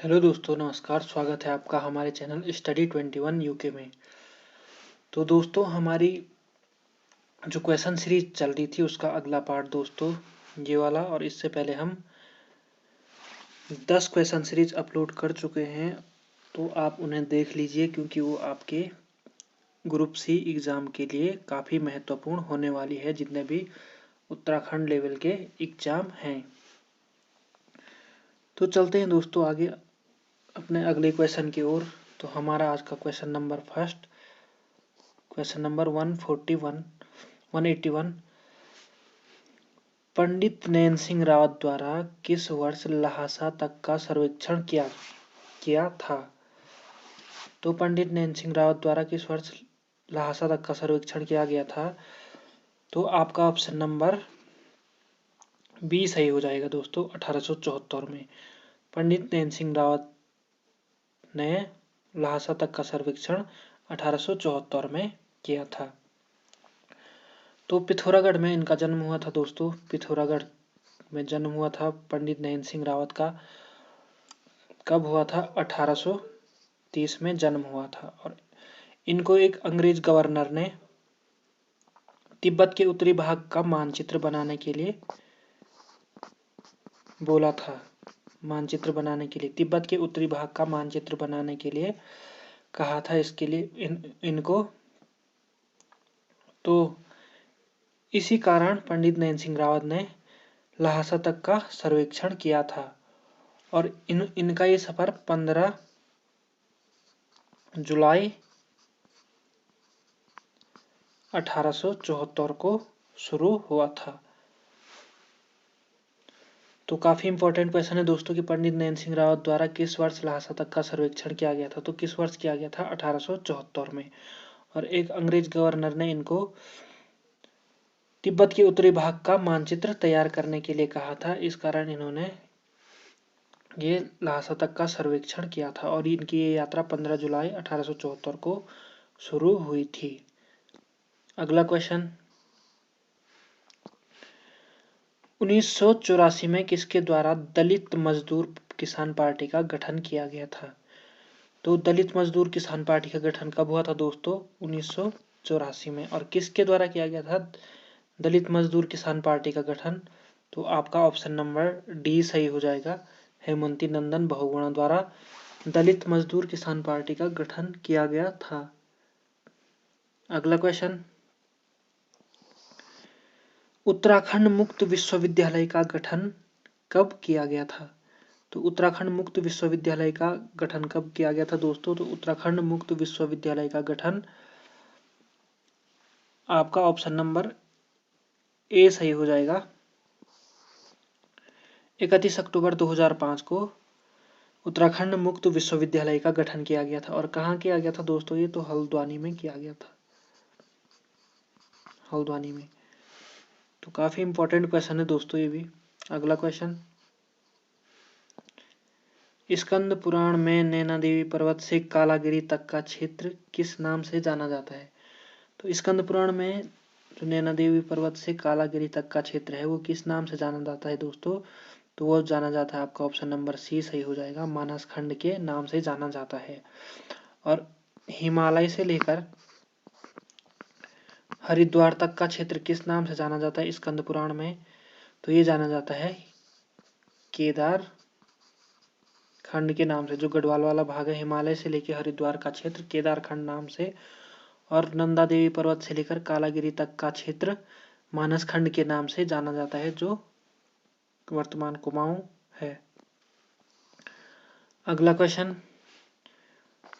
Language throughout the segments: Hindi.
हेलो दोस्तों, नमस्कार। स्वागत है आपका हमारे चैनल स्टडी 21 यूके में। तो दोस्तों, हमारी जो क्वेश्चन सीरीज चल रही थी उसका अगला पार्ट दोस्तों ये वाला। और इससे पहले हम 10 क्वेश्चन सीरीज अपलोड कर चुके हैं, तो आप उन्हें देख लीजिए क्योंकि वो आपके ग्रुप सी एग्ज़ाम के लिए काफ़ी महत्वपूर्ण होने वाली है, जितने भी उत्तराखंड लेवल के एग्ज़ाम हैं। तो चलते हैं दोस्तों आगे अपने अगले क्वेश्चन की ओर। तो हमारा आज का क्वेश्चन नंबर 181 पंडित नैन सिंह रावत द्वारा किस वर्ष लहासा तक का सर्वेक्षण किया था? तो पंडित नैन सिंह रावत द्वारा किस वर्ष लहासा तक का सर्वेक्षण किया गया था? तो आपका ऑप्शन नंबर बी सही हो जाएगा दोस्तों, 1874 में पंडित नैन सिंह रावत ने लहासा तक का सर्वेक्षण 1874 में किया था। तो पिथौरागढ़ में इनका जन्म हुआ था दोस्तों। पिथौरागढ़ में जन्म हुआ था पंडित नैन सिंह रावत का। कब हुआ था? 1830 में जन्म हुआ था। और इनको एक अंग्रेज गवर्नर ने तिब्बत के उत्तरी भाग का मानचित्र बनाने के लिए बोला था। मानचित्र बनाने के लिए, तिब्बत के उत्तरी भाग का मानचित्र बनाने के लिए कहा था। इसके लिए इनको तो इसी कारण पंडित नैन सिंह रावत ने लहासा तक का सर्वेक्षण किया था। और इनका ये सफर 15 जुलाई 1874 को शुरू हुआ था। तो काफी इंपॉर्टेंट क्वेश्चन है दोस्तों कि पंडित नैन सिंह रावत द्वारा किस वर्ष लहासा तक का सर्वेक्षण किया गया था? तो किस वर्ष किया गया था? 1874 में। और एक अंग्रेज गवर्नर ने इनको तिब्बत के उत्तरी भाग का मानचित्र तैयार करने के लिए कहा था। इस कारण इन्होंने ये लहासा तक का सर्वेक्षण किया था। और इनकी ये यात्रा 15 जुलाई 1874 को शुरू हुई थी। अगला क्वेश्चन, 1984 में किसके द्वारा दलित मजदूर किसान पार्टी का गठन किया गया था? तो दलित मजदूर किसान पार्टी का गठन कब हुआ था दोस्तों? 1984 में। और किसके द्वारा किया गया था दलित मजदूर किसान पार्टी का गठन? तो आपका ऑप्शन नंबर डी सही हो जाएगा, हेमंती नंदन बहुगुणा द्वारा दलित मजदूर किसान पार्टी का गठन किया गया था। अगला क्वेश्चन, उत्तराखंड मुक्त विश्वविद्यालय का गठन कब किया गया था? तो उत्तराखंड मुक्त विश्वविद्यालय का गठन कब किया गया था दोस्तों? तो उत्तराखंड मुक्त विश्वविद्यालय का गठन आपका ऑप्शन नंबर ए सही हो जाएगा, 31 अक्टूबर 2005 को उत्तराखंड मुक्त विश्वविद्यालय का गठन किया गया था। और कहाँ किया गया था दोस्तों? ये तो हल्द्वानी में किया गया था, हल्द्वानी में। तो काफी इंपॉर्टेंट क्वेश्चन है दोस्तों ये भी। अगला क्वेश्चन, स्कंद पुराण में नैना देवी पर्वत से कालागिरी तक का क्षेत्र किस नाम से जाना जाता है? तो स्कंद पुराण में जो नैना देवी पर्वत से कालागिरी तक का क्षेत्र है वो किस नाम से जाना जाता है दोस्तों? तो वो जाना जाता है, आपका ऑप्शन नंबर सी सही हो जाएगा, मानस खंड के नाम से जाना जाता है। और हिमालय से लेकर हरिद्वार तक का क्षेत्र किस नाम से जाना जाता है स्कंद पुराण में? तो ये जाना जाता है केदार खंड के नाम से। जो गढ़वाल वाला भाग है हिमालय से लेकर हरिद्वार का क्षेत्र केदार खंड नाम से, और नंदा देवी पर्वत से लेकर कालागिरी तक का क्षेत्र मानस खंड के नाम से जाना जाता है, जो वर्तमान कुमाऊं है। अगला क्वेश्चन,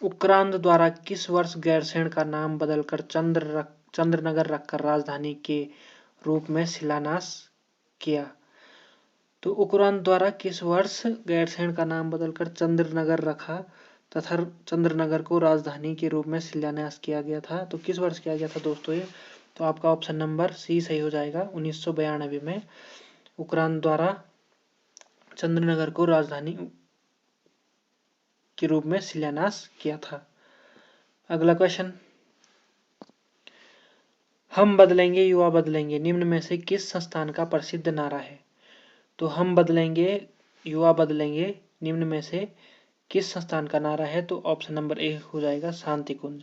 उक्रांद द्वारा किस वर्ष गैरसैंण का नाम बदलकर चंद्रनगर रखकर राजधानी के रूप में शिलान्यास किया? तो उक्रांद द्वारा किस वर्ष गैरसैंण का नाम बदलकर चंद्रनगर रखा तथा चंद्रनगर को राजधानी के रूप में शिलान्यास किया गया था? तो किस वर्ष किया गया था दोस्तों ये? तो आपका ऑप्शन नंबर सी सही हो जाएगा, 1992 में उक्रांद द्वारा चंद्रनगर को राजधानी के रूप में शिलान्यास किया था। अगला क्वेश्चन, हम बदलेंगे युवा बदलेंगे निम्न में से किस संस्थान का प्रसिद्ध नारा है? तो हम बदलेंगे युवा बदलेंगे निम्न में से किस संस्थान का नारा है? तो ऑप्शन नंबर ए हो जाएगा शांति कुंज।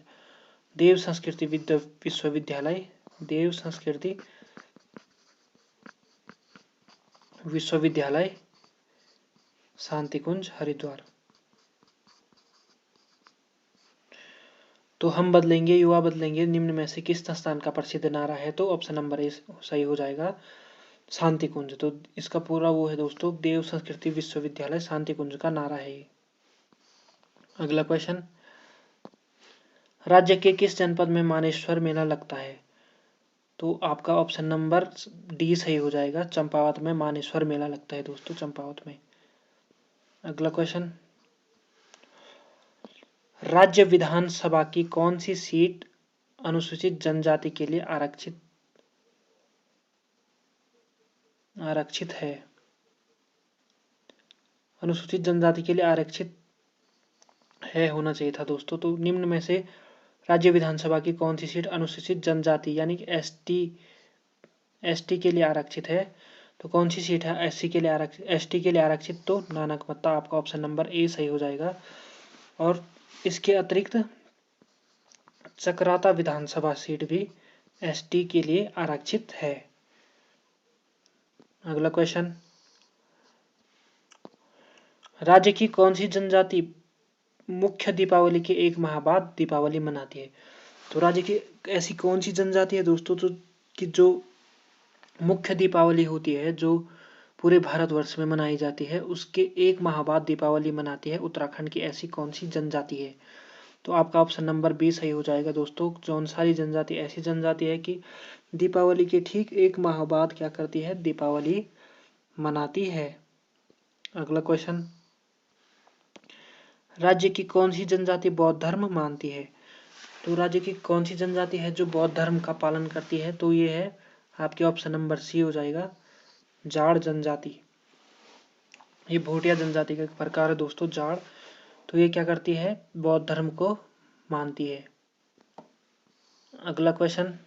देव संस्कृति विश्वविद्यालय, देव संस्कृति विश्वविद्यालय शांति कुंज हरिद्वार। तो हम बदलेंगे, युवा बदलेंगे, निम्न में से किस संस्थान का प्रसिद्ध नारा है? तो ऑप्शन नंबर ए सही हो जाएगा शांति कुंज। तो इसका पूरा वो है दोस्तों, देव संस्कृति विश्वविद्यालय शांति कुंज का नारा है ये। अगला क्वेश्चन, राज्य के किस जनपद में मानेश्वर मेला लगता है? तो आपका ऑप्शन नंबर डी सही हो जाएगा, चंपावत में मानेश्वर मेला लगता है दोस्तों, चंपावत में। अगला क्वेश्चन, राज्य विधानसभा की कौन सी सीट अनुसूचित जनजाति के लिए आरक्षित है? अनुसूचित जनजाति के लिए आरक्षित है होना चाहिए था दोस्तों। तो निम्न में से राज्य विधानसभा की कौन सी सीट अनुसूचित जनजाति यानी कि एसटी के लिए आरक्षित है? तो कौन सी सीट है एसटी के लिए आरक्षित? तो नानकमत्ता, आपका ऑप्शन नंबर ए सही हो जाएगा। और इसके अतिरिक्त चकराता विधानसभा सीट भी एसटी के लिए आरक्षित है। अगला क्वेश्चन, राज्य की कौन सी जनजाति मुख्य दीपावली के एक माह बाद दीपावली मनाती है? तो राज्य की ऐसी कौन सी जनजाति है दोस्तों जो मुख्य दीपावली होती है, जो पूरे भारतवर्ष में मनाई जाती है, उसके एक माह बाद दीपावली मनाती है? उत्तराखंड की ऐसी कौन सी जनजाति है? तो आपका ऑप्शन नंबर बी सही हो जाएगा दोस्तों, जौनसारी जनजाति ऐसी जनजाति है कि दीपावली के ठीक एक माह बाद क्या करती है? दीपावली मनाती है। अगला क्वेश्चन, राज्य की कौन सी जनजाति बौद्ध धर्म मानती है? तो राज्य की कौन सी जनजाति है जो बौद्ध धर्म का पालन करती है? तो ये है आपके ऑप्शन नंबर सी हो जाएगा, जाड़ जनजाति। ये भोटिया जनजाति का एक प्रकार है दोस्तों, जाड़। तो ये क्या करती है? बौद्ध धर्म को मानती है। अगला क्वेश्चन,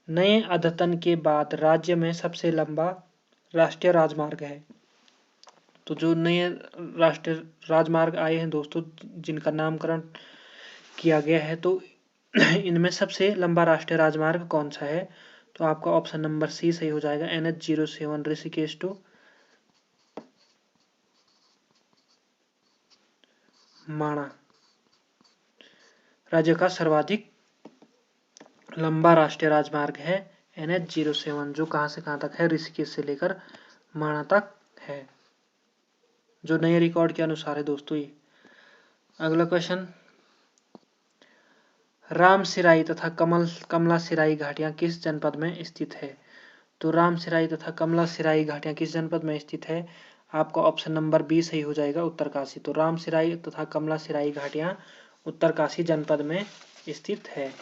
नए अद्यतन के बाद राज्य में सबसे लंबा राष्ट्रीय राजमार्ग है? तो जो नए राष्ट्रीय राजमार्ग आए हैं दोस्तों, जिनका नामकरण किया गया है, तो इनमें सबसे लंबा राष्ट्रीय राजमार्ग कौन सा है? तो आपका ऑप्शन नंबर सी सही हो जाएगा, NH-07 ऋषिकेश टू माणा। राज्य का सर्वाधिक लंबा राष्ट्रीय राजमार्ग है NH-07, जो कहां से कहां तक है? ऋषिकेश से लेकर माणा तक है, जो नए रिकॉर्ड के अनुसार है दोस्तों ये। अगला क्वेश्चन, रामसिराई तथा कमला सिराई घाटियां किस जनपद में स्थित है? तो रामसिराई तथा कमला सिराई घाटियां किस जनपद में स्थित है? आपका ऑप्शन नंबर बी सही हो जाएगा, उत्तरकाशी। तो रामसिराई तथा कमला सिराई घाटियां उत्तरकाशी जनपद में स्थित है।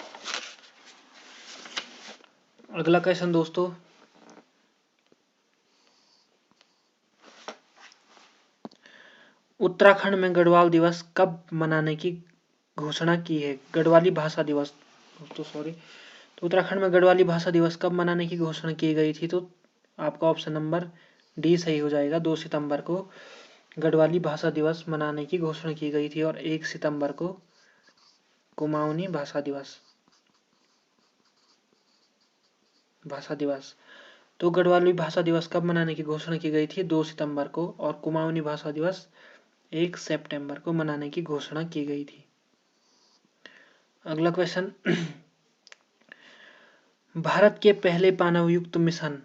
अगला क्वेश्चन दोस्तों, उत्तराखंड में गढ़वाल दिवस कब मनाने की घोषणा की है? गढ़वाली भाषा दिवस तो उत्तराखंड में गढ़वाली भाषा दिवस कब मनाने की घोषणा की गई थी? तो आपका ऑप्शन नंबर डी सही हो जाएगा, 2 सितंबर को गढ़वाली भाषा दिवस मनाने की घोषणा की गई थी, और 1 सितंबर को कुमाऊनी भाषा दिवस। तो गढ़वाली भाषा दिवस कब मनाने की घोषणा की गई थी? 2 सितंबर को, और कुमाऊनी भाषा दिवस 1 सितंबर को मनाने की घोषणा की गई थी। अगला क्वेश्चन, भारत के पहले मानवयुक्त मिशन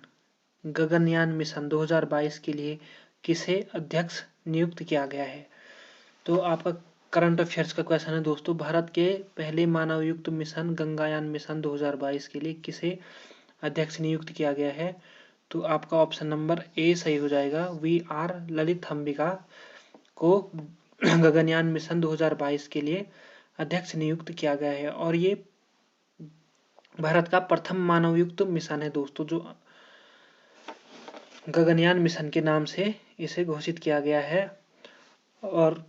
गगनयान मिशन 2022 के लिए किसे अध्यक्ष नियुक्त किया गया है? तो आपका करंट अफेयर्स का क्वेश्चन है दोस्तों, भारत के पहले मानवयुक्त मिशन गगनयान मिशन 2022 के लिए किसे अध्यक्ष नियुक्त किया गया है? तो आपका ऑप्शन नंबर ए सही हो जाएगा, VR ललित अंबिका को गगनयान मिशन 2022 के लिए अध्यक्ष नियुक्त किया गया है। और ये भारत का प्रथम मानवयुक्त मिशन है दोस्तों, जो गगनयान मिशन के नाम से इसे घोषित किया गया है। और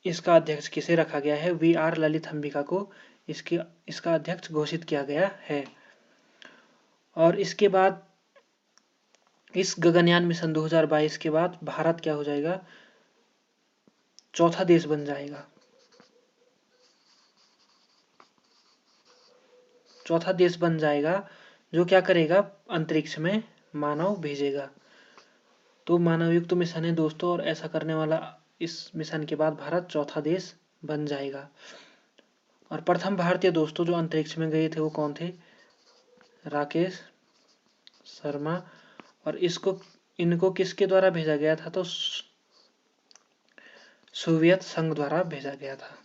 इसका अध्यक्ष किसे रखा गया है? VR ललित अंबिका को इसका अध्यक्ष घोषित किया गया है। और इसके बाद इस गगनयान मिशन 2022 के बाद भारत क्या हो जाएगा? चौथा देश बन जाएगा। चौथा देश बन जाएगा जो क्या करेगा, अंतरिक्ष में मानव भेजेगा। तो मानव युक्त मिशन है दोस्तों, और ऐसा करने वाला इस मिशन के बाद भारत चौथा देश बन जाएगा। और प्रथम भारतीय दोस्तों जो अंतरिक्ष में गए थे वो कौन थे, राकेश शर्मा। और इनको किसके द्वारा भेजा गया था, तो सोवियत संघ द्वारा भेजा गया था।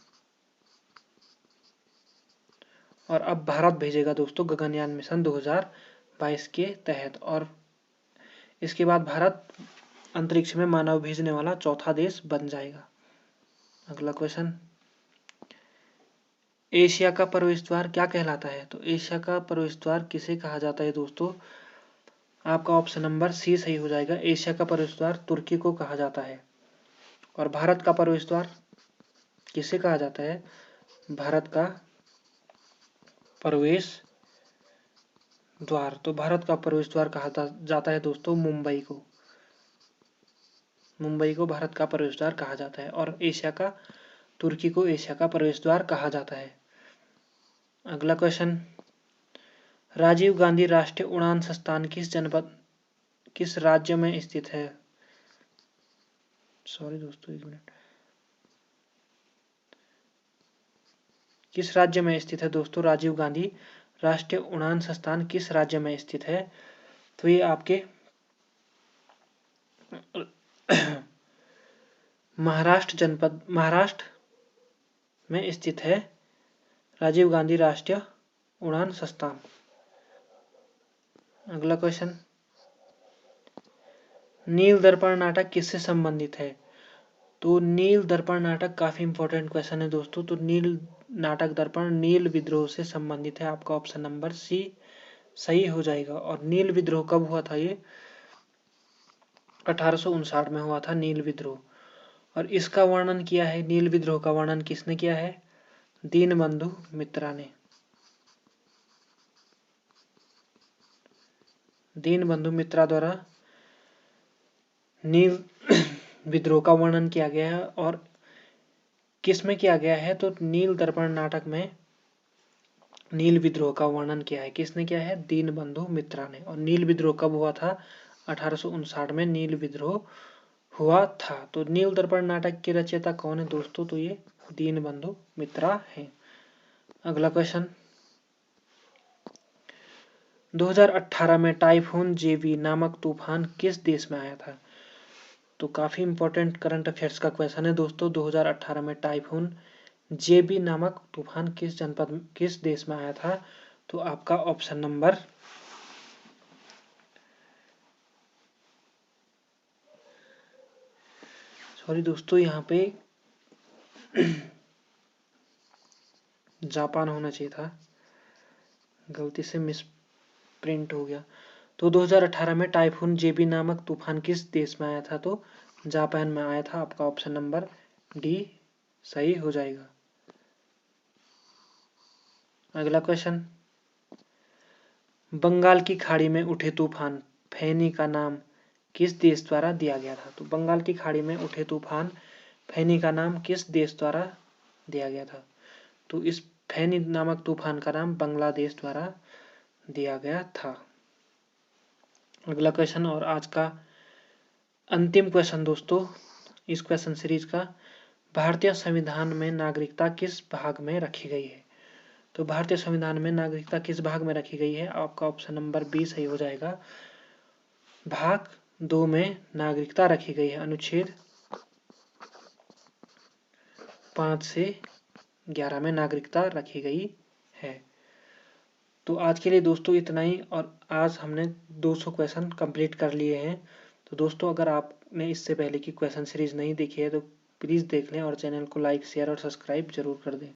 और अब भारत भेजेगा दोस्तों गगनयान मिशन 2022 के तहत, और इसके बाद भारत अंतरिक्ष में मानव भेजने वाला चौथा देश बन जाएगा। अगला क्वेश्चन, एशिया का प्रवेश द्वार क्या कहलाता है, तो एशिया का प्रवेश द्वार किसे कहा जाता है दोस्तों, आपका ऑप्शन नंबर सी सही हो जाएगा। एशिया का प्रवेश द्वार तुर्की को कहा जाता है। और भारत का प्रवेश द्वार किसे कहा जाता है, भारत का प्रवेश द्वार, तो भारत का प्रवेश द्वार कहा जाता है दोस्तों मुंबई को। मुंबई को भारत का प्रवेश द्वार कहा जाता है। और एशिया का, तुर्की को एशिया का प्रवेश द्वार कहा जाता है। अगला क्वेश्चन, राजीव गांधी राष्ट्रीय उड़ान संस्थान किस राज्य में स्थित है, सॉरी दोस्तों एक मिनट, किस राज्य में स्थित है दोस्तों राजीव गांधी राष्ट्रीय उड़ान संस्थान किस राज्य में स्थित है, तो ये आपके महाराष्ट्र में स्थित है राजीव गांधी राष्ट्रीय उड़ान संस्थान। अगला क्वेश्चन, नील दर्पण नाटक किससे संबंधित है, तो नील दर्पण नाटक काफी इंपॉर्टेंट क्वेश्चन है दोस्तों। तो नील नाटक दर्पण नील विद्रोह से संबंधित है, आपका ऑप्शन नंबर सी सही हो जाएगा। और नील विद्रोह कब हुआ था, ये 1859 में हुआ था नील विद्रोह। और इसका वर्णन किया है, नील विद्रोह का वर्णन किसने किया है, दीनबंधु मित्रा ने। दीनबंधु मित्रा द्वारा नील विद्रोह का वर्णन किया गया है। और किस में किया गया है, तो नील दर्पण नाटक में नील विद्रोह का वर्णन किया है, किसने किया है, दीनबंधु मित्रा ने। और नील विद्रोह कब हुआ था, 1859 में नील विद्रोह हुआ था। तो नील दर्पण नाटक के रचयिता कौन है दोस्तों, तो ये दीनबंधु मित्रा है। अगला क्वेश्चन, 2018 में टाइफून जेबी नामक तूफान किस देश में आया था, तो काफी इंपॉर्टेंट करंट अफेयर्स का क्वेश्चन है दोस्तों। 2018 में टाइफून जेबी नामक तूफान किस देश में आया था, तो आपका ऑप्शन नंबर सॉरी दोस्तों यहाँ पे जापान होना चाहिए था, गलती से मिस प्रिंट हो गया। तो 2018 में टाइफून जेबी नामक तूफान किस देश में आया था, तो जापान में आया था, आपका ऑप्शन नंबर डी सही हो जाएगा। अगला क्वेश्चन, बंगाल की खाड़ी में उठे तूफान फैनी का नाम किस देश द्वारा दिया गया था, तो बंगाल की खाड़ी में उठे तूफान फैनी का नाम किस देश द्वारा दिया गया था, तो इस फैनी नामक तूफान का नाम बांग्लादेश द्वारा दिया गया था। अगला क्वेश्चन और आज का अंतिम क्वेश्चन दोस्तों इस क्वेश्चन सीरीज का, भारतीय संविधान में नागरिकता किस भाग में रखी गई है, तो भारतीय संविधान में नागरिकता किस भाग में रखी गई है, आपका ऑप्शन नंबर बी सही हो जाएगा। भाग 2 में नागरिकता रखी गई है, अनुच्छेद 5 से 11 में नागरिकता रखी गई है। तो आज के लिए दोस्तों इतना ही, और आज हमने 200 क्वेश्चन कंप्लीट कर लिए हैं। तो दोस्तों अगर आपने इससे पहले की क्वेश्चन सीरीज नहीं देखी है तो प्लीज़ देख लें, और चैनल को लाइक शेयर और सब्सक्राइब जरूर कर दें।